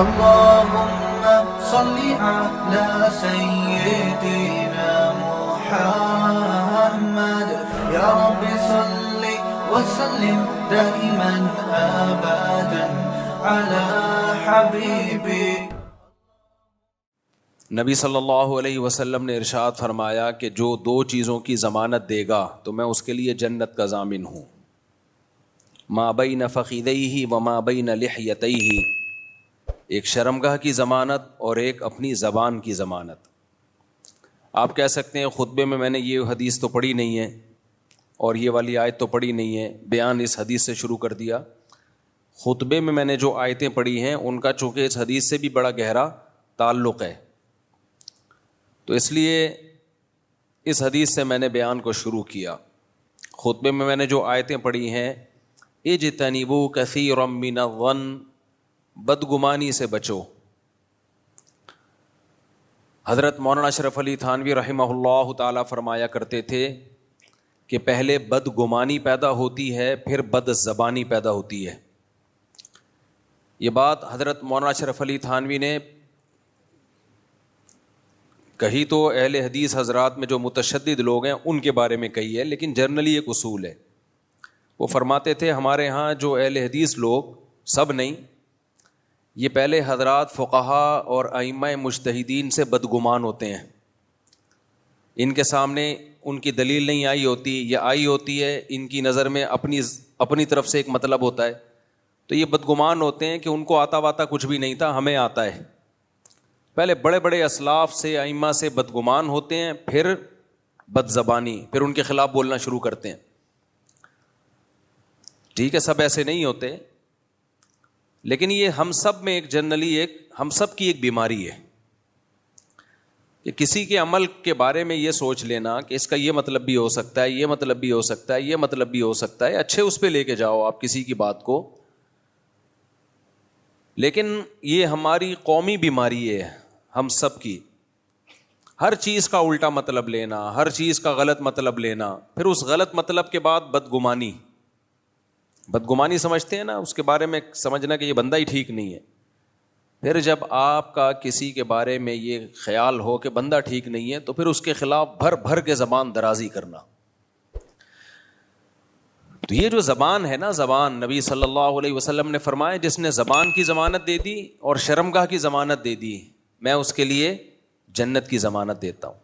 اللهم صل على سيدنا محمد يا رب صل وسلم دائما ابدا على حبيبي. نبی صلی اللہ علیہ وسلم نے ارشاد فرمایا کہ جو دو چیزوں کی ضمانت دے گا تو میں اس کے لیے جنت کا ضامن ہوں. ما بین فخذیہ وما بین لحیتیہ، ایک شرمگاہ کی ضمانت اور ایک اپنی زبان کی ضمانت. آپ کہہ سکتے ہیں خطبے میں نے یہ حدیث تو پڑھی نہیں ہے اور یہ والی آیت تو پڑھی نہیں ہے، بیان اس حدیث سے شروع کر دیا. خطبے میں نے جو آیتیں پڑھی ہیں ان کا چونکہ اس حدیث سے بھی بڑا گہرا تعلق ہے، تو اس لیے اس حدیث سے میں نے بیان کو شروع کیا. خطبے میں نے جو آیتیں پڑھی ہیں، اجتنبوا کثیرا من الظن، بدگمانی سے بچو. حضرت مولانا اشرف علی تھانوی رحمہ اللہ تعالی فرمایا کرتے تھے کہ پہلے بدگمانی پیدا ہوتی ہے پھر بد زبانی پیدا ہوتی ہے. یہ بات حضرت مولانا اشرف علی تھانوی نے کہی تو اہل حدیث حضرات میں جو متشدد لوگ ہیں ان کے بارے میں کہی ہے، لیکن جنرلی ایک اصول ہے. وہ فرماتے تھے ہمارے ہاں جو اہل حدیث لوگ، سب نہیں، یہ پہلے حضرات فقہا اور ائمہ مجتہدین سے بدگمان ہوتے ہیں. ان کے سامنے ان کی دلیل نہیں آئی ہوتی یا آئی ہوتی ہے، ان کی نظر میں اپنی طرف سے ایک مطلب ہوتا ہے، تو یہ بدگمان ہوتے ہیں کہ ان کو آتا واتا کچھ بھی نہیں تھا، ہمیں آتا ہے. پہلے بڑے بڑے اسلاف سے ائمہ سے بدگمان ہوتے ہیں، پھر بد زبانی، پھر ان کے خلاف بولنا شروع کرتے ہیں. ٹھیک ہے، سب ایسے نہیں ہوتے، لیکن یہ ہم سب میں ایک جنرلی ہم سب کی ایک بیماری ہے کہ کسی کے عمل کے بارے میں یہ سوچ لینا کہ اس کا یہ مطلب بھی ہو سکتا ہے، یہ مطلب بھی ہو سکتا ہے، یہ مطلب بھی ہو سکتا ہے. اچھے اس پہ لے کے جاؤ آپ کسی کی بات کو، لیکن یہ ہماری قومی بیماری ہے ہم سب کی. ہر چیز کا الٹا مطلب لینا، ہر چیز کا غلط مطلب لینا، پھر اس غلط مطلب کے بعد بدگمانی سمجھتے ہیں نا، اس کے بارے میں سمجھنا کہ یہ بندہ ہی ٹھیک نہیں ہے. پھر جب آپ کا کسی کے بارے میں یہ خیال ہو کہ بندہ ٹھیک نہیں ہے، تو پھر اس کے خلاف بھر کے زبان درازی کرنا. تو یہ جو زبان ہے نا، زبان، نبی صلی اللہ علیہ وسلم نے فرمایا جس نے زبان کی ضمانت دے دی اور شرمگاہ کی ضمانت دے دی، میں اس کے لیے جنت کی ضمانت دیتا ہوں.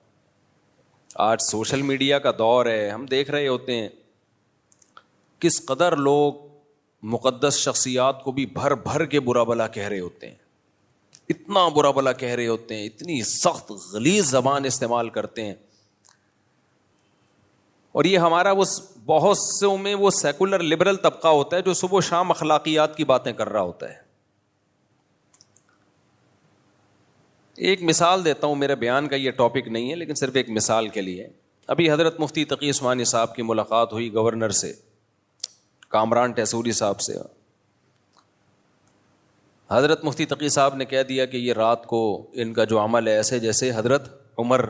آج سوشل میڈیا کا دور ہے، ہم دیکھ رہے ہوتے ہیں کس قدر لوگ مقدس شخصیات کو بھی بھر کے برا بلا کہہ رہے ہوتے ہیں، اتنا برا بلا کہہ رہے ہوتے ہیں، اتنی سخت غلیظ زبان استعمال کرتے ہیں. اور یہ ہمارا وہ بہت سے میں وہ سیکولر لبرل طبقہ ہوتا ہے جو صبح و شام اخلاقیات کی باتیں کر رہا ہوتا ہے. ایک مثال دیتا ہوں، میرے بیان کا یہ ٹاپک نہیں ہے لیکن صرف ایک مثال کے لیے. ابھی حضرت مفتی تقی عثمانی صاحب کی ملاقات ہوئی گورنر سے، کامران ٹیسوری صاحب سے. حضرت مفتی تقی صاحب نے کہہ دیا کہ یہ رات کو ان کا جو عمل ہے ایسے جیسے حضرت عمر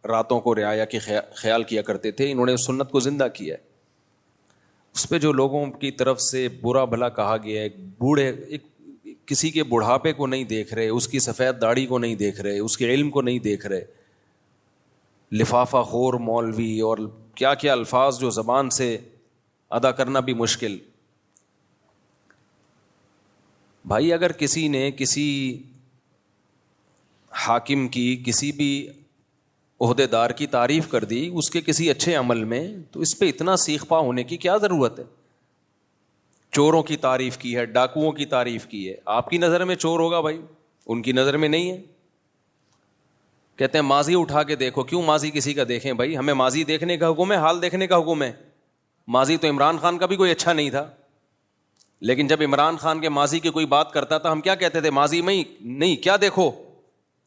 راتوں کو رعایا کے خیال کیا کرتے تھے، انہوں نے سنت کو زندہ کیا ہے. اس پہ جو لوگوں کی طرف سے برا بھلا کہا گیا ہے، کسی کے بڑھاپے کو نہیں دیکھ رہے، اس کی سفید داڑھی کو نہیں دیکھ رہے، اس کے علم کو نہیں دیکھ رہے، لفافہ خور مولوی اور کیا کیا الفاظ جو زبان سے ادا کرنا بھی مشکل. بھائی اگر کسی نے کسی حاکم کی، کسی بھی عہدے دار کی تعریف کر دی اس کے کسی اچھے عمل میں، تو اس پہ اتنا سیخ پا ہونے کی کیا ضرورت ہے؟ چوروں کی تعریف کی ہے، ڈاکوؤں کی تعریف کی ہے، آپ کی نظر میں چور ہوگا بھائی، ان کی نظر میں نہیں ہے. کہتے ہیں ماضی اٹھا کے دیکھو. کیوں ماضی کسی کا دیکھیں بھائی؟ ہمیں ماضی دیکھنے کا حکم ہے، حال دیکھنے کا حکم ہے. ماضی تو عمران خان کا بھی کوئی اچھا نہیں تھا، لیکن جب عمران خان کے ماضی کی کوئی بات کرتا تھا ہم کیا کہتے تھے؟ ماضی میں نہیں، کیا دیکھو؟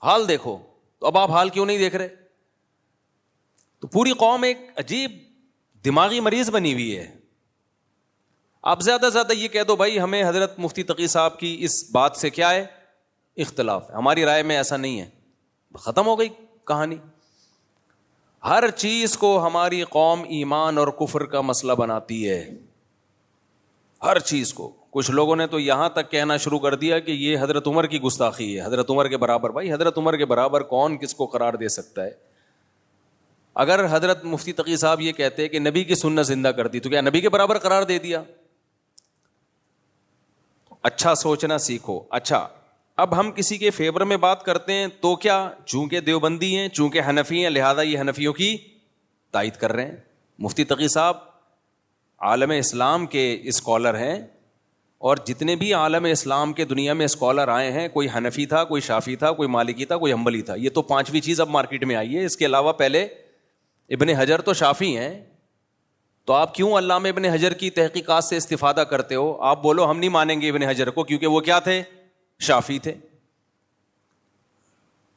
حال دیکھو. تو اب آپ حال کیوں نہیں دیکھ رہے؟ تو پوری قوم ایک عجیب دماغی مریض بنی ہوئی ہے. آپ زیادہ سے زیادہ یہ کہہ دو بھائی ہمیں حضرت مفتی تقی صاحب کی اس بات سے کیا ہے؟ اختلاف ہے، ہماری رائے میں ایسا نہیں ہے، ختم ہو گئی کہانی. ہر چیز کو ہماری قوم ایمان اور کفر کا مسئلہ بناتی ہے، ہر چیز کو. کچھ لوگوں نے تو یہاں تک کہنا شروع کر دیا کہ یہ حضرت عمر کی گستاخی ہے, حضرت عمر کے برابر. بھائی حضرت عمر کے برابر کون کس کو قرار دے سکتا ہے؟ اگر حضرت مفتی تقی صاحب یہ کہتے کہ نبی کی سنت زندہ کر دی تو کیا نبی کے برابر قرار دے دیا؟ اچھا سوچنا سیکھو. اچھا اب ہم کسی کے فیور میں بات کرتے ہیں تو کیا چونکہ دیوبندی ہیں, چونکہ حنفی ہیں, لہذا یہ حنفیوں کی تائید کر رہے ہیں. مفتی تقی صاحب عالم اسلام کے اسکالر ہیں, اور جتنے بھی عالم اسلام کے دنیا میں اسکالر آئے ہیں, کوئی حنفی تھا, کوئی شافی تھا, کوئی مالکی تھا, کوئی حنبلی تھا. یہ تو پانچویں چیز اب مارکیٹ میں آئی ہے. اس کے علاوہ پہلے ابن حجر تو شافی ہیں, تو آپ کیوں علامہ ابن حجر کی تحقیقات سے استفادہ کرتے ہو؟ آپ بولو ہم نہیں مانیں گے ابن حجر کو کیونکہ وہ کیا تھے؟ شافی تھے.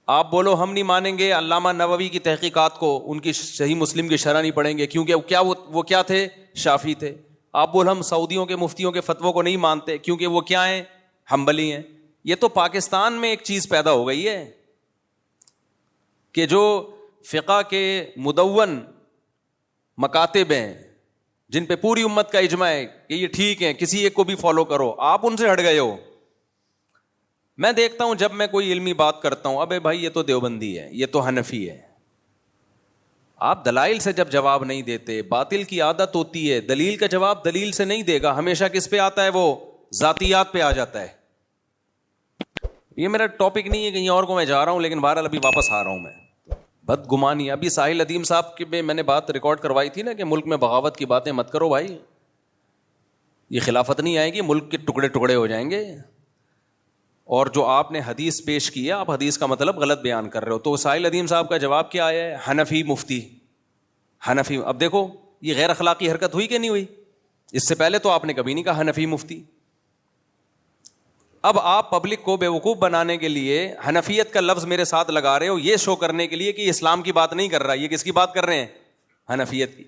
آپ بولو ہم نہیں مانیں گے علامہ نووی کی تحقیقات کو, ان کی صحیح مسلم کی شرح نہیں پڑھیں گے کیونکہ کیا وہ کیا تھے؟ شافی تھے. آپ بولو ہم سعودیوں کے مفتیوں کے فتووں کو نہیں مانتے کیونکہ وہ کیا ہیں؟ حنبلی ہیں. یہ تو پاکستان میں ایک چیز پیدا ہو گئی ہے کہ جو فقہ کے مدون مکاتب ہیں جن پہ پوری امت کا اجماع ہے کہ یہ ٹھیک ہیں, کسی ایک کو بھی فالو کرو, آپ ان سے ہٹ گئے ہو. میں دیکھتا ہوں جب میں کوئی علمی بات کرتا ہوں, ابے بھائی یہ تو دیوبندی ہے, یہ تو حنفی ہے. آپ دلائل سے جب جواب نہیں دیتے, باطل کی عادت ہوتی ہے دلیل کا جواب دلیل سے نہیں دے گا, ہمیشہ کس پہ آتا ہے؟ وہ ذاتیات پہ آ جاتا ہے. یہ میرا ٹاپک نہیں ہے, کہیں اور کو میں جا رہا ہوں, لیکن بہرحال ابھی واپس آ رہا ہوں. میں بدگمانی, ابھی ساحل ادیم صاحب کی میں نے بات ریکارڈ کروائی تھی نا کہ ملک میں بغاوت کی باتیں مت کرو بھائی, یہ خلافت نہیں آئے گی, ملک کے ٹکڑے ٹکڑے ہو جائیں گے. اور جو آپ نے حدیث پیش کی ہے, آپ حدیث کا مطلب غلط بیان کر رہے ہو. تو ساحل ادیم صاحب کا جواب کیا آیا ہے؟ حنفی مفتی, حنفی. اب دیکھو یہ غیر اخلاقی حرکت ہوئی کہ نہیں ہوئی؟ اس سے پہلے تو آپ نے کبھی نہیں کہا حنفی مفتی. اب آپ پبلک کو بیوقوف بنانے کے لیے حنفیت کا لفظ میرے ساتھ لگا رہے ہو, یہ شو کرنے کے لیے کہ یہ اسلام کی بات نہیں کر رہا, یہ کس کی بات کر رہے ہیں؟ حنفیت کی.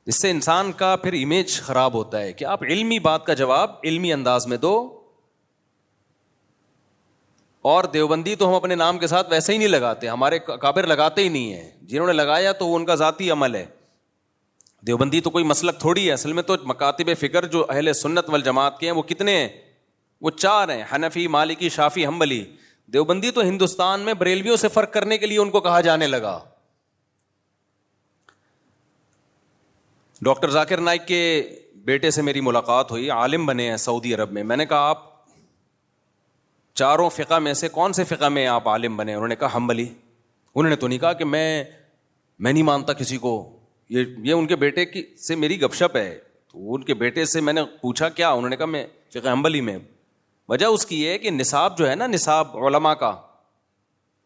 اس سے انسان کا پھر امیج خراب ہوتا ہے کہ آپ علمی بات کا جواب علمی انداز میں دو. اور دیوبندی تو ہم اپنے نام کے ساتھ ویسے ہی نہیں لگاتے, ہمارے اکابر لگاتے ہی نہیں ہیں. جنہوں نے لگایا تو وہ ان کا ذاتی عمل ہے. دیوبندی تو کوئی مسلک تھوڑی ہے, اصل میں تو مکاتب فکر جو اہل سنت والجماعت کے ہیں وہ کتنے ہیں؟ وہ 4 ہیں, حنفی, مالکی, شافی, حنبلی. دیوبندی تو ہندوستان میں بریلویوں سے فرق کرنے کے لیے ان کو کہا جانے لگا. ڈاکٹر ذاکر نائک کے بیٹے سے میری ملاقات ہوئی, عالم بنے ہیں سعودی عرب میں. میں نے کہا آپ 4 فقہ میں سے کون سے فقہ میں آپ عالم بنے؟ انہوں نے کہا حنبلی. انہوں نے تو نہیں کہا کہ میں نہیں مانتا کسی کو. یہ ان کے بیٹے کی سے میری گپ شپ ہے. تو ان کے بیٹے سے میں نے پوچھا کیا؟ انہوں نے کہا میں فقہ حنبلی میں. وجہ اس کی ہے کہ نصاب جو ہے نا, نصاب علماء کا,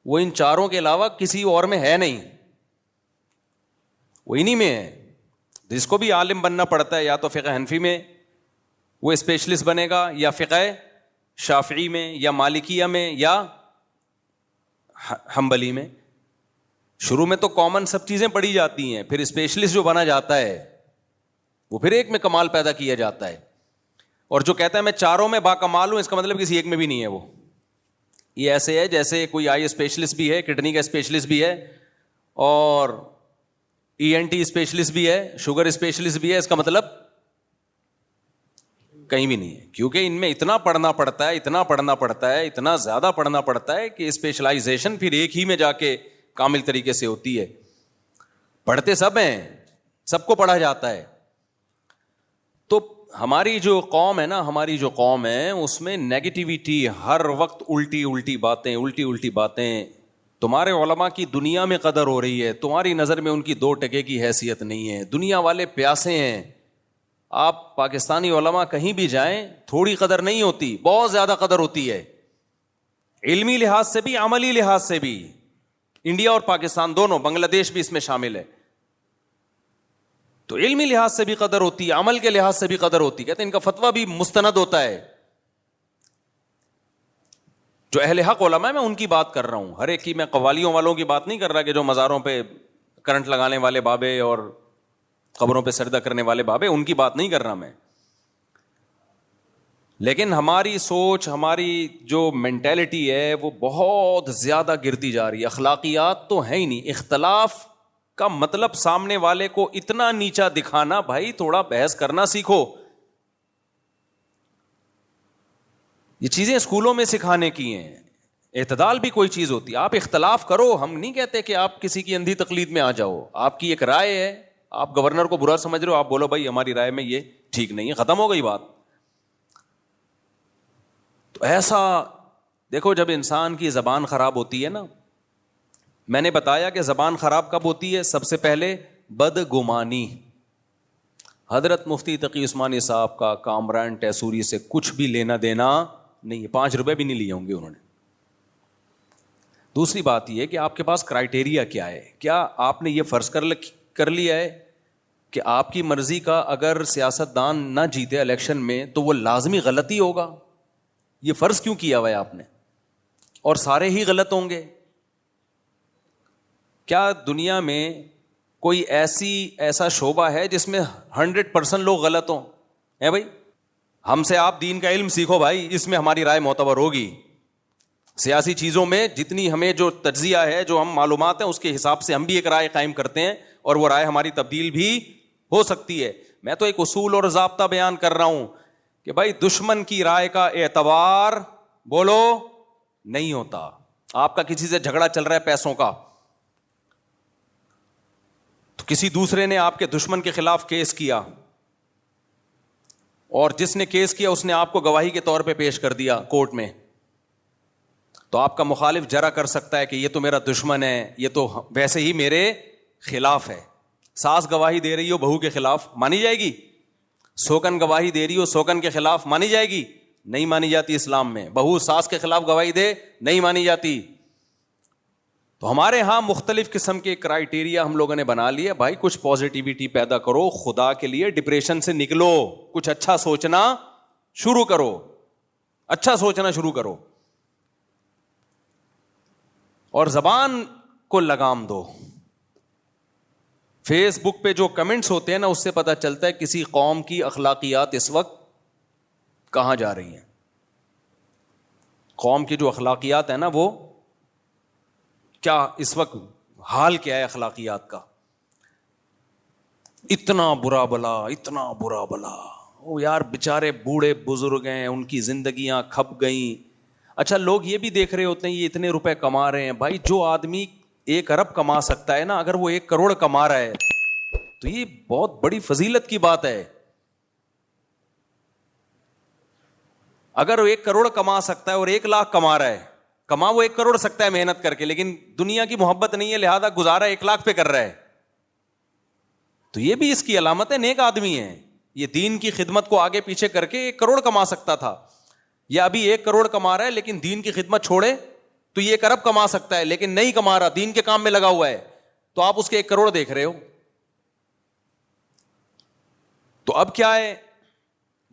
وہ ان 4 کے علاوہ کسی اور میں ہے نہیں, وہ انہی میں ہے. جس کو بھی عالم بننا پڑتا ہے یا تو فقہ حنفی میں وہ اسپیشلسٹ بنے گا, یا فقہ شافعی میں, یا مالکیہ میں, یا حنبلی میں. شروع میں تو کامن سب چیزیں پڑھی جاتی ہیں, پھر اسپیشلسٹ جو بنا جاتا ہے وہ پھر ایک میں کمال پیدا کیا جاتا ہے. اور جو کہتا ہے میں 4 میں باکمال ہوں, اس کا مطلب کسی ایک میں بھی نہیں ہے. وہ یہ ایسے ہے جیسے کوئی آئی اسپیشلسٹ بھی ہے, کڈنی کا اسپیشلسٹ بھی ہے, اور ENT اسپیشلسٹ بھی ہے, شوگر اسپیشلسٹ بھی ہے. اس کا مطلب کہیں بھی نہیں ہے, کیونکہ ان میں اتنا پڑھنا پڑتا ہے, اتنا پڑھنا پڑتا ہے, اتنا زیادہ پڑھنا پڑتا ہے کہ اسپیشلائزیشن پھر ایک ہی میں جا کے کامل طریقے سے ہوتی ہے. پڑھتے سب ہیں, سب کو پڑھا جاتا ہے. تو ہماری جو قوم ہے نا, ہماری جو قوم ہے اس میں نیگیٹیویٹی, ہر وقت الٹی الٹی باتیں. تمہارے علماء کی دنیا میں قدر ہو رہی ہے, تمہاری نظر میں ان کی 2 ٹکے کی حیثیت نہیں ہے. دنیا والے پیاسے ہیں. آپ پاکستانی علماء کہیں بھی جائیں, تھوڑی قدر نہیں ہوتی, بہت زیادہ قدر ہوتی ہے, علمی لحاظ سے بھی, عملی لحاظ سے بھی. انڈیا اور پاکستان دونوں, بنگلہ دیش بھی اس میں شامل ہے. تو علمی لحاظ سے بھی قدر ہوتی ہے, عمل کے لحاظ سے بھی قدر ہوتی ہے. کہتے ہیں ان کا فتویٰ بھی مستند ہوتا ہے. جو اہل حق علماء ہے, میں ان کی بات کر رہا ہوں, ہر ایک کی. میں قوالیوں والوں کی بات نہیں کر رہا کہ جو مزاروں پہ کرنٹ لگانے والے بابے اور قبروں پہ سجدہ کرنے والے بابے, ان کی بات نہیں کر رہا میں. لیکن ہماری سوچ, ہماری جو مینٹیلٹی ہے وہ بہت زیادہ گرتی جا رہی ہے. اخلاقیات تو ہے ہی نہیں. اختلاف کا مطلب سامنے والے کو اتنا نیچا دکھانا. بھائی تھوڑا بحث کرنا سیکھو. یہ چیزیں اسکولوں میں سکھانے کی ہیں. اعتدال بھی کوئی چیز ہوتی ہے. آپ اختلاف کرو, ہم نہیں کہتے کہ آپ کسی کی اندھی تقلید میں آ جاؤ. آپ کی ایک رائے ہے, آپ گورنر کو برا سمجھ رہے ہو, آپ بولو بھائی ہماری رائے میں یہ ٹھیک نہیں ہے, ختم ہو گئی بات. تو ایسا دیکھو, جب انسان کی زبان خراب ہوتی ہے نا, میں نے بتایا کہ زبان خراب کب ہوتی ہے, سب سے پہلے بدگمانی. حضرت مفتی تقی عثمانی صاحب کا کامران ٹیسوری سے کچھ بھی لینا دینا نہیں ہے, 5 روپے بھی نہیں لیے ہوں گے انہوں نے. دوسری بات یہ کہ آپ کے پاس کرائٹیریا کیا ہے. کیا آپ نے یہ فرض کر لیا ہے کہ آپ کی مرضی کا اگر سیاستدان نہ جیتے الیکشن میں تو وہ لازمی غلطی ہوگا؟ یہ فرض کیوں کیا ہوا ہے آپ نے, اور سارے ہی غلط ہوں گے؟ کیا دنیا میں کوئی ایسا شعبہ ہے جس میں 100% لوگ غلط ہوں؟ ہے بھائی, ہم سے آپ دین کا علم سیکھو بھائی, اس میں ہماری رائے معتبر ہوگی. سیاسی چیزوں میں جتنی ہمیں جو تجزیہ ہے, جو ہم معلومات ہیں, اس کے حساب سے ہم بھی ایک رائے قائم کرتے ہیں, اور وہ رائے ہماری تبدیل بھی ہو سکتی ہے. میں تو ایک اصول اور ضابطہ بیان کر رہا ہوں کہ بھائی دشمن کی رائے کا اعتبار بولو نہیں ہوتا. آپ کا کسی سے جھگڑا چل رہا ہے پیسوں کا, تو کسی دوسرے نے آپ کے دشمن کے خلاف کیس کیا, اور جس نے کیس کیا اس نے آپ کو گواہی کے طور پہ پیش کر دیا کورٹ میں, تو آپ کا مخالف جرا کر سکتا ہے کہ یہ تو میرا دشمن ہے, یہ تو ویسے ہی میرے خلاف ہے. ساس گواہی دے رہی ہو بہو کے خلاف, مانی جائے گی؟ سوکن گواہی دے رہی ہو سوکن کے خلاف, مانی جائے گی؟ نہیں مانی جاتی. اسلام میں بہو ساس کے خلاف گواہی دے, نہیں مانی جاتی. تو ہمارے ہاں مختلف قسم کے کرائٹیریا ہم لوگوں نے بنا لیے. بھائی کچھ پازیٹیوٹی پیدا کرو, خدا کے لیے ڈپریشن سے نکلو, کچھ اچھا سوچنا شروع کرو, اچھا سوچنا شروع کرو, اور زبان کو لگام دو. فیس بک پہ جو کمنٹس ہوتے ہیں نا, اس سے پتہ چلتا ہے کسی قوم کی اخلاقیات اس وقت کہاں جا رہی ہیں. قوم کی جو اخلاقیات ہیں نا, وہ کیا اس وقت حال کیا ہے اخلاقیات کا. اتنا برا بلا, اتنا برا بلا. وہ یار بیچارے بوڑھے بزرگ ہیں, ان کی زندگیاں کھپ گئیں. اچھا, لوگ یہ بھی دیکھ رہے ہوتے ہیں یہ اتنے روپے کما رہے ہیں. بھائی جو آدمی 1 ارب کما سکتا ہے نا, اگر وہ 1 کروڑ کما رہا ہے تو یہ بہت بڑی فضیلت کی بات ہے. اگر وہ 1 کروڑ کما سکتا ہے اور 1 لاکھ کما رہا ہے, کما وہ 1 کروڑ سکتا ہے محنت کر کے, لیکن دنیا کی محبت نہیں ہے, لہذا گزارا 1 لاکھ پہ کر رہا ہے, تو یہ بھی اس کی علامت ہے, نیک آدمی ہے. یہ دین کی خدمت کو آگے پیچھے کر کے 1 کروڑ کما سکتا تھا, یا ابھی 1 کروڑ کما رہا ہے لیکن دین کی خدمت چھوڑے تو یہ 1 ارب کما سکتا ہے, لیکن نہیں کما رہا, دین کے کام میں لگا ہوا ہے, تو آپ اس کے 1 کروڑ دیکھ رہے ہو. تو اب کیا ہے,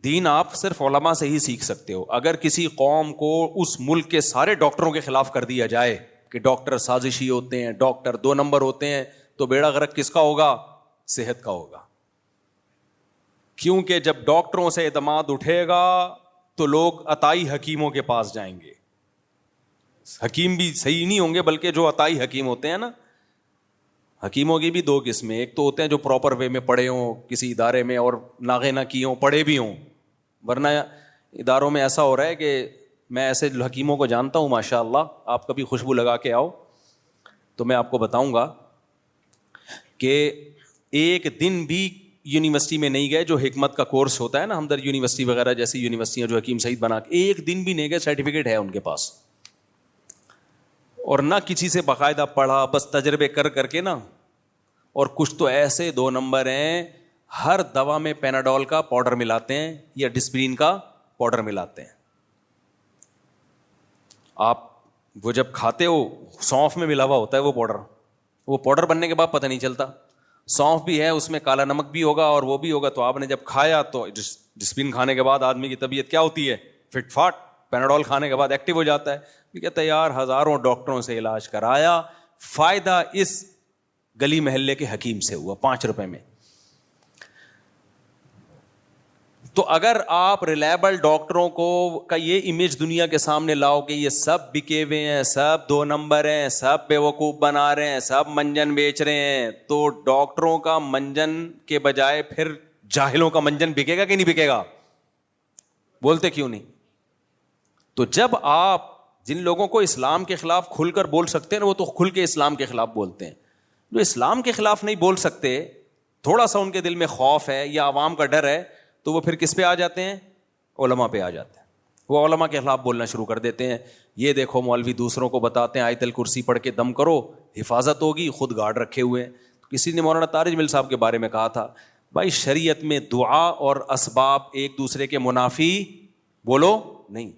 دین آپ صرف علماء سے ہی سیکھ سکتے ہو. اگر کسی قوم کو اس ملک کے سارے ڈاکٹروں کے خلاف کر دیا جائے کہ ڈاکٹر سازشی ہوتے ہیں, ڈاکٹر 2 نمبر ہوتے ہیں, تو بیڑا غرق کس کا ہوگا؟ صحت کا ہوگا. کیونکہ جب ڈاکٹروں سے اعتماد اٹھے گا تو لوگ عطائی حکیموں کے پاس جائیں گے. حکیم بھی صحیح نہیں ہوں گے, بلکہ جو عطائی حکیم ہوتے ہیں نا, حکیموں کی بھی 2 قسمیں. ایک تو ہوتے ہیں جو پراپر وے میں پڑھے ہوں کسی ادارے میں, اور ناغے نہ کیے ہوں, پڑھے بھی ہوں. ورنہ اداروں میں ایسا ہو رہا ہے کہ میں ایسے حکیموں کو جانتا ہوں ماشاء اللہ, آپ کبھی خوشبو لگا کے آؤ تو میں آپ کو بتاؤں گا کہ ایک دن بھی یونیورسٹی میں نہیں گئے, جو حکمت کا کورس ہوتا ہے نا, ہمدرد یونیورسٹی وغیرہ جیسی یونیورسٹیاں جو حکیم سعید بنا کے, ایک دن بھی نہیں گئے, سرٹیفکیٹ ہے ان کے پاس, اور نہ کسی سے باقاعدہ پڑھا, بس تجربے کر کر کے نا. اور کچھ تو ایسے 2 نمبر ہیں, ہر دوا میں پیناڈول کا پاؤڈر ملاتے ہیں یا ڈسپرین کا پاؤڈر ملاتے ہیں. آپ وہ جب کھاتے ہو سونف میں ملا ہوا ہوتا ہے وہ پاؤڈر بننے کے بعد پتہ نہیں چلتا. سونف بھی ہے اس میں, کالا نمک بھی ہوگا اور وہ بھی ہوگا, تو آپ نے جب کھایا تو ڈسپرین کھانے کے بعد آدمی کی طبیعت کیا ہوتی ہے؟ Fit fought. پیناڈول کھانے کے بعد ایکٹیو ہو جاتا ہے. کہتا ہے یار ہزاروں ڈاکٹروں سے علاج کرایا, فائدہ اس گلی محلے کے حکیم سے ہوا 5 روپے میں. تو اگر آپ ریلائبل ڈاکٹروں کو کا یہ امیج دنیا کے سامنے لاؤ کہ یہ سب بکے ہوئے ہیں, سب 2 نمبر ہیں, سب بیوقوف بنا رہے ہیں, سب منجن بیچ رہے ہیں, تو ڈاکٹروں کا منجن کے بجائے پھر جاہلوں کا منجن بکے گا کہ نہیں بکے گا؟ بولتے کیوں نہیں؟ تو جب آپ جن لوگوں کو اسلام کے خلاف کھل کر بول سکتے ہیں نا، وہ تو کھل کے اسلام کے خلاف بولتے ہیں. جو اسلام کے خلاف نہیں بول سکتے، تھوڑا سا ان کے دل میں خوف ہے یا عوام کا ڈر ہے، تو وہ پھر کس پہ آ جاتے ہیں؟ علماء پہ آ جاتے ہیں. وہ علماء کے خلاف بولنا شروع کر دیتے ہیں. یہ دیکھو مولوی دوسروں کو بتاتے ہیں آیت الکرسی پڑھ کے دم کرو، حفاظت ہوگی، خود گارڈ رکھے ہوئے ہیں. کسی نے مولانا طارق جمیل صاحب کے بارے میں کہا تھا، بھائی شریعت میں دعا اور اسباب ایک دوسرے کے منافی بولو نہیں.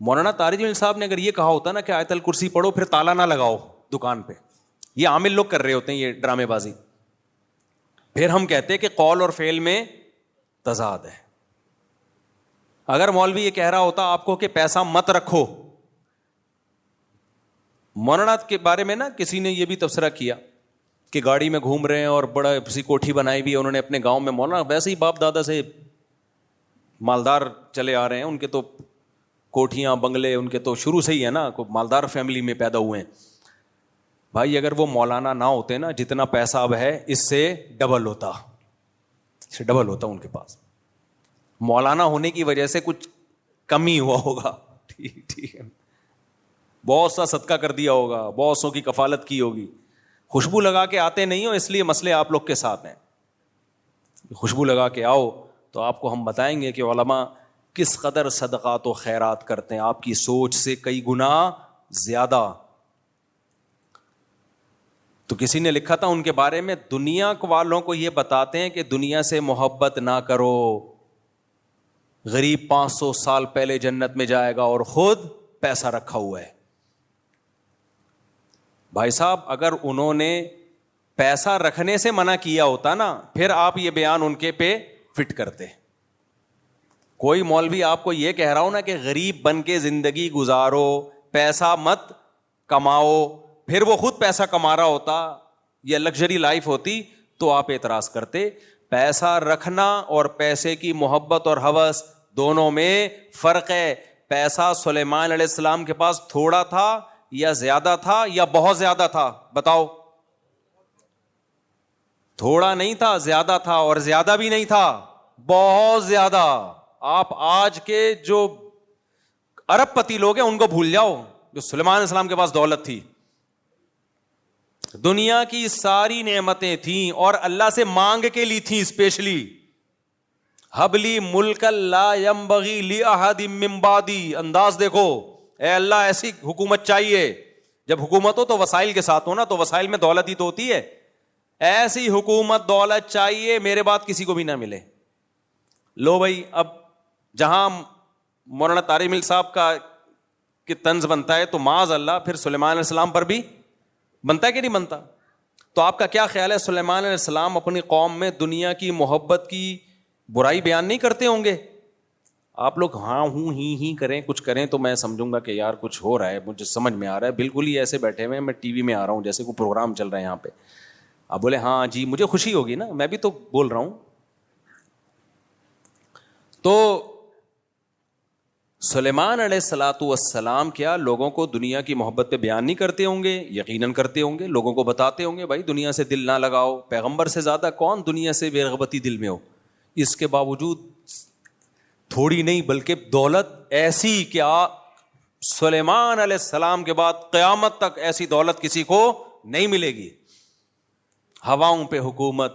مولانا طارق جمیل صاحب نے اگر یہ کہا ہوتا نا کہ آیت الکرسی پڑھو پھر تالا نہ لگاؤ دکان پہ، یہ عامل لوگ کر رہے ہوتے ہیں یہ ڈرامے بازی، پھر ہم کہتے ہیں کہ قول اور فعل میں تضاد ہے. اگر مولوی یہ کہہ رہا ہوتا آپ کو کہ پیسہ مت رکھو. مولانا کے بارے میں نا کسی نے یہ بھی تبصرہ کیا کہ گاڑی میں گھوم رہے ہیں اور بڑا سی کوٹھی بنائی بھی ہے انہوں نے اپنے گاؤں میں. مولانا ویسے ہی باپ دادا سے مالدار چلے آ رہے ہیں، ان کے تو کوٹھیاں بنگلے ان کے تو شروع سے ہی ہے نا، مالدار فیملی میں پیدا ہوئے ہیں. بھائی اگر وہ مولانا نہ ہوتے نا، جتنا پیسہ اب ہے اس سے ڈبل ہوتا، اس سے ڈبل ہوتا ان کے پاس. مولانا ہونے کی وجہ سے کچھ کمی ہوا ہوگا، ٹھیک ہے، بہت سا صدقہ کر دیا ہوگا، بہت سو کی کفالت کی ہوگی. خوشبو لگا کے آتے نہیں ہو اس لیے مسئلے آپ لوگ کے ساتھ ہیں. خوشبو لگا کے آؤ تو آپ کو ہم بتائیں گے کہ علماء کس قدر صدقات و خیرات کرتے ہیں، آپ کی سوچ سے کئی گنا زیادہ. تو کسی نے لکھا تھا ان کے بارے میں، دنیا والوں کو یہ بتاتے ہیں کہ دنیا سے محبت نہ کرو، غریب 500 سال پہلے جنت میں جائے گا اور خود پیسہ رکھا ہوا ہے. بھائی صاحب اگر انہوں نے پیسہ رکھنے سے منع کیا ہوتا نا، پھر آپ یہ بیان ان کے پہ فٹ کرتے. کوئی مولوی آپ کو یہ کہہ رہا ہو نا کہ غریب بن کے زندگی گزارو، پیسہ مت کماؤ، پھر وہ خود پیسہ کما رہا ہوتا، یہ لگژری لائف ہوتی، تو آپ اعتراض کرتے. پیسہ رکھنا اور پیسے کی محبت اور ہوس دونوں میں فرق ہے. پیسہ سلیمان علیہ السلام کے پاس تھوڑا تھا یا زیادہ تھا یا بہت زیادہ تھا؟ بتاؤ. تھوڑا نہیں تھا، زیادہ تھا، اور زیادہ بھی نہیں تھا، بہت زیادہ. آپ آج کے جو ارب پتی لوگ ہیں ان کو بھول جاؤ جو سلیمان علیہ السلام کے پاس دولت تھی. دنیا کی ساری نعمتیں تھیں اور اللہ سے مانگ کے لی تھیں اسپیشلی. حبلی ملک لا ینبغی لأحد من بعدی. انداز دیکھو، اے اللہ ایسی حکومت چاہیے. جب حکومت ہو تو وسائل کے ساتھ ہو نا، تو وسائل میں دولت ہی تو ہوتی ہے. ایسی حکومت دولت چاہیے میرے بعد کسی کو بھی نہ ملے. لو بھائی، اب جہاں مولانا طارق جمیل صاحب کا کہ طنز بنتا ہے تو معاذ اللہ پھر سلیمان علیہ السلام پر بھی بنتا ہے کہ نہیں بنتا؟ تو آپ کا کیا خیال ہے سلیمان علیہ السلام اپنی قوم میں دنیا کی محبت کی برائی بیان نہیں کرتے ہوں گے؟ آپ لوگ ہاں ہوں ہی کریں، کچھ کریں تو میں سمجھوں گا کہ یار کچھ ہو رہا ہے، مجھے سمجھ میں آ رہا ہے. بالکل ہی ایسے بیٹھے ہوئے ہیں، میں ٹی وی میں آ رہا ہوں جیسے کوئی پروگرام چل رہا ہے یہاں پہ. آپ بولے ہاں جی مجھے خوشی ہوگی نا، میں بھی تو بول رہا ہوں. تو سلیمان علیہ الصلوۃ والسلام کیا لوگوں کو دنیا کی محبت پہ بیان نہیں کرتے ہوں گے؟ یقیناً کرتے ہوں گے. لوگوں کو بتاتے ہوں گے بھائی دنیا سے دل نہ لگاؤ. پیغمبر سے زیادہ کون دنیا سے بے رغبتی دل میں ہو. اس کے باوجود تھوڑی نہیں بلکہ دولت ایسی کہ سلیمان علیہ السلام کے بعد قیامت تک ایسی دولت کسی کو نہیں ملے گی. ہواؤں پہ حکومت،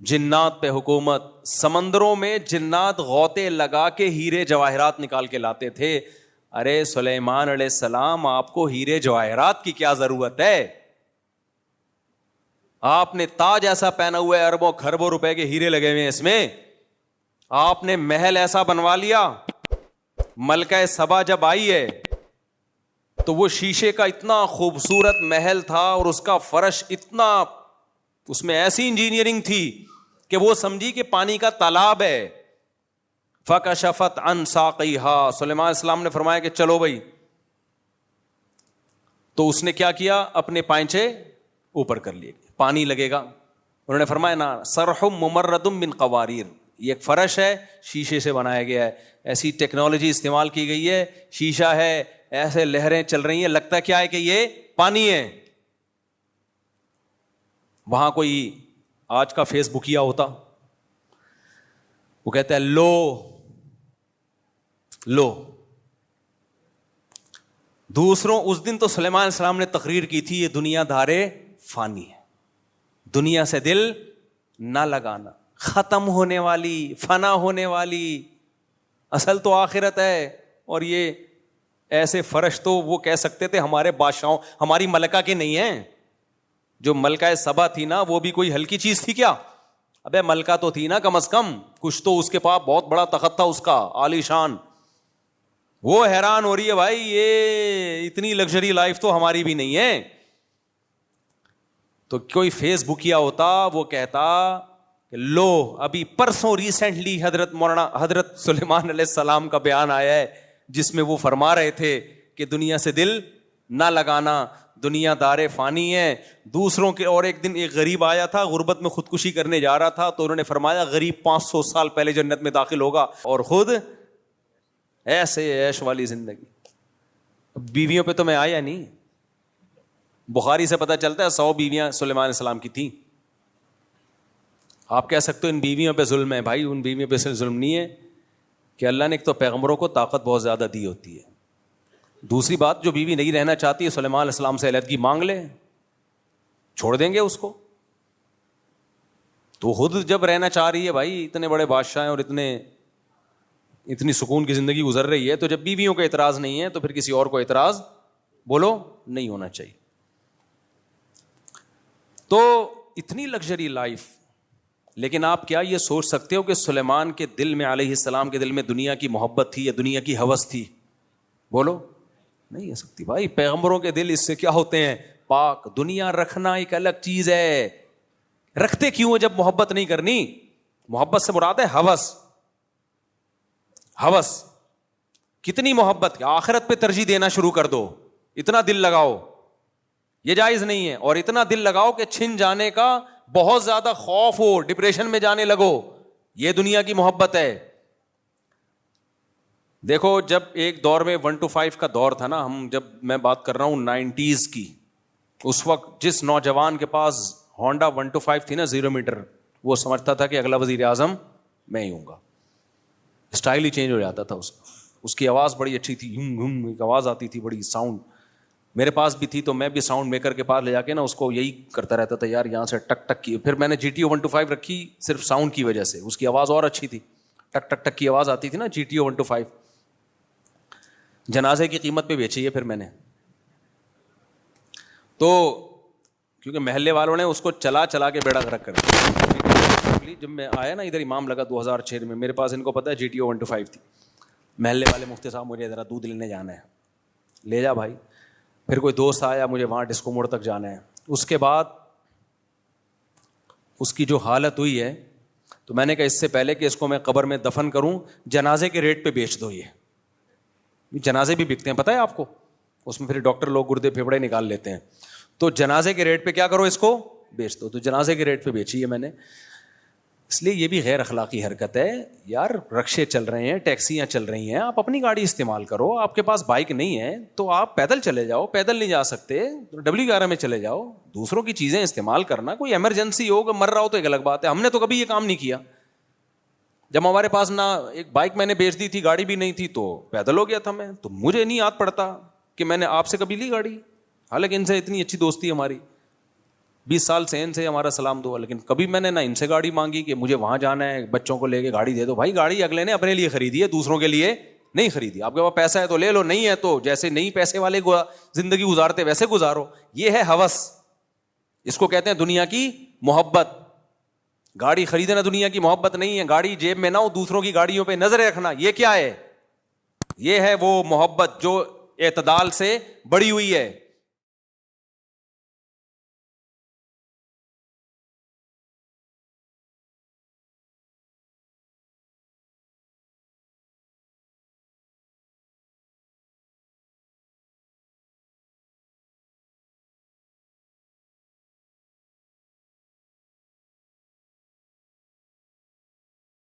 جنات پہ حکومت. سمندروں میں جنات غوطے لگا کے ہیرے جواہرات نکال کے لاتے تھے. ارے سلیمان علیہ السلام آپ کو ہیرے جواہرات کی کیا ضرورت ہے؟ آپ نے تاج ایسا پہنا ہوا ہے، اربوں خربوں روپے کے ہیرے لگے ہوئے ہیں اس میں. آپ نے محل ایسا بنوا لیا. ملکہ سبا جب آئی ہے تو وہ شیشے کا اتنا خوبصورت محل تھا اور اس کا فرش اتنا، اس میں ایسی انجینئرنگ تھی کہ وہ سمجھی کہ پانی کا تالاب ہے. فکشفت عن ساقیہا. سلیمان علیہ السلام نے فرمایا کہ چلو بھائی. تو اس نے کیا کیا؟ اپنے پائنچے اوپر کر لیے، پانی لگے گا. انہوں نے فرمایا نا سرح ممرد من قواریر. یہ ایک فرش ہے، شیشے سے بنایا گیا ہے، ایسی ٹیکنالوجی استعمال کی گئی ہے، شیشہ ہے، ایسے لہریں چل رہی ہیں، لگتا کیا ہے کہ یہ پانی ہے. وہاں کوئی آج کا فیس بکیا ہوتا، وہ کہتا ہے لو دوسروں, اس دن تو سلیمان علیہ السلام نے تقریر کی تھی یہ دنیا دار فانی ہے, دنیا سے دل نہ لگانا, ختم ہونے والی, فنا ہونے والی, اصل تو آخرت ہے. اور یہ ایسے فرش تو وہ کہہ سکتے تھے ہمارے بادشاہوں, ہماری ملکہ کے نہیں ہیں. جو ملکہ سبا تھی نا وہ بھی کوئی ہلکی چیز تھی کیا؟ ابے ملکہ تو تھی نا کم از کم, کچھ تو اس کے پاس بہت بڑا تخت تھا اس کا عالی شان. وہ حیران ہو رہی ہے بھائی یہ اتنی لگژری لائف تو ہماری بھی نہیں ہے. تو کوئی فیس بکیا ہوتا وہ کہتا کہ لو ابھی پرسوں ریسنٹلی حضرت سلیمان علیہ السلام کا بیان آیا ہے جس میں وہ فرما رہے تھے کہ دنیا سے دل نہ لگانا, دنیا دار فانی ہے. دوسروں کے, اور ایک دن ایک غریب آیا تھا غربت میں خودکشی کرنے جا رہا تھا, تو انہوں نے فرمایا غریب 500 سال پہلے جنت میں داخل ہوگا اور خود ایسے عیش والی زندگی. بیویوں پہ تو میں آیا نہیں, بخاری سے پتہ چلتا ہے 100 بیویاں سلیمان علیہ السلام کی تھیں. آپ کہہ سکتے ہو ان بیویوں پہ ظلم ہے, بھائی ان بیویوں پہ ظلم نہیں ہے کہ اللہ نے ایک تو پیغمبروں کو طاقت بہت زیادہ دی ہوتی ہے. دوسری بات, جو بیوی نہیں رہنا چاہتی ہے سلیمان علیہ السلام سے علیحدگی مانگ لے, چھوڑ دیں گے اس کو. تو خود جب رہنا چاہ رہی ہے بھائی, اتنے بڑے بادشاہ ہیں اور اتنی سکون کی زندگی گزر رہی ہے, تو جب بیویوں کا اعتراض نہیں ہے تو پھر کسی اور کو اعتراض بولو نہیں ہونا چاہیے. تو اتنی لگژری لائف, لیکن آپ کیا یہ سوچ سکتے ہو کہ سلیمان کے دل میں علیہ السلام کے دل میں دنیا کی محبت تھی یا دنیا کی ہوس تھی؟ بولو نہیں ہو سکتی بھائی. پیغمبروں کے دل اس سے کیا ہوتے ہیں پاک. دنیا رکھنا ایک الگ چیز ہے, رکھتے کیوں ہے جب محبت نہیں کرنی؟ محبت سے مراد ہے ہوس. ہوس کتنی محبت, آخرت پہ ترجیح دینا شروع کر دو, اتنا دل لگاؤ, یہ جائز نہیں ہے. اور اتنا دل لگاؤ کہ چھن جانے کا بہت زیادہ خوف ہو, ڈپریشن میں جانے لگو, یہ دنیا کی محبت ہے. دیکھو جب ایک دور میں 1 to 5 کا دور تھا نا, جب میں بات کر رہا ہوں 90s کی, اس وقت جس نوجوان کے پاس ہونڈا 1 to 5 تھی نا 0 میٹر, وہ سمجھتا تھا کہ اگلا وزیر اعظم میں ہی ہوں گا. اسٹائل ہی چینج ہو جاتا تھا اس کا. اس کی آواز بڑی اچھی تھی, ایک آواز آتی تھی بڑی ساؤنڈ, میرے پاس بھی تھی. تو میں بھی ساؤنڈ میکر کے پاس لے جا کے نا اس کو یہی کرتا رہتا تھا, یار یہاں سے ٹک ٹک کی. پھر میں نے GTO 1 to 5 رکھی صرف ساؤنڈ کی وجہ سے, اس کی آواز اور اچھی تھی, ٹک ٹک ٹک کی آواز آتی تھی نا GTO 1 to 5. جنازے کی قیمت پہ بیچی ہے پھر میں نے, تو کیونکہ محلے والوں نے اس کو چلا کے بیڑا غرق کر دیا. جب میں آیا نا ادھر امام لگا 2006 میں, میرے پاس ان کو پتا ہے GTO 1 to 5 تھی. محلے والے مفتی صاحب مجھے ذرا دودھ لینے جانا ہے, لے جا بھائی. پھر کوئی دوست آیا, مجھے وہاں ڈسکو موڑ تک جانا ہے. اس کے بعد اس کی جو حالت ہوئی ہے, تو میں نے کہا اس سے پہلے کہ اس کو میں قبر میں دفن کروں, جنازے کے ریٹ پہ بیچ دو. یہ جنازے بھی بکتے ہیں پتہ ہے آپ کو, اس میں پھر ڈاکٹر لوگ گردے پھیپڑے نکال لیتے ہیں. تو جنازے کے ریٹ پہ کیا کرو, اس کو بیچ دو. تو جنازے کے ریٹ پہ بیچی ہے میں نے. اس لیے یہ بھی غیر اخلاقی حرکت ہے یار. رکشے چل رہے ہیں, ٹیکسیاں چل رہی ہیں, آپ اپنی گاڑی استعمال کرو. آپ کے پاس بائک نہیں ہے تو آپ پیدل چلے جاؤ, پیدل نہیں جا سکتے W11 میں چلے جاؤ. دوسروں کی چیزیں استعمال کرنا, کوئی ایمرجنسی ہو, مر رہا ہو تو ایک الگ بات ہے. ہم نے تو کبھی یہ کام نہیں کیا. جب ہمارے پاس نہ ایک بائک میں نے بیچ دی تھی, گاڑی بھی نہیں تھی, تو پیدل ہو گیا تھا میں. تو مجھے نہیں یاد پڑتا کہ میں نے آپ سے کبھی لی گاڑی, حالانکہ ان سے اتنی اچھی دوستی ہماری, 20 سال سے ان سے ہمارا سلام دو. لیکن کبھی میں نے نہ ان سے گاڑی مانگی کہ مجھے وہاں جانا ہے, بچوں کو لے کے گاڑی دے دو. بھائی گاڑی اگلے نے اپنے لیے خریدی ہے, دوسروں کے لیے نہیں خریدی. آپ کے پاس پیسہ ہے تو لے لو, نہیں ہے تو جیسے نہیں پیسے والے زندگی گزارتے ویسے گزارو. یہ ہے ہوس, اس کو کہتے ہیں دنیا کی محبت. گاڑی خریدنا دنیا کی محبت نہیں ہے. گاڑی جیب میں نہ ہو, دوسروں کی گاڑیوں پہ نظر رکھنا, یہ کیا ہے؟ یہ ہے وہ محبت جو اعتدال سے بڑی ہوئی ہے.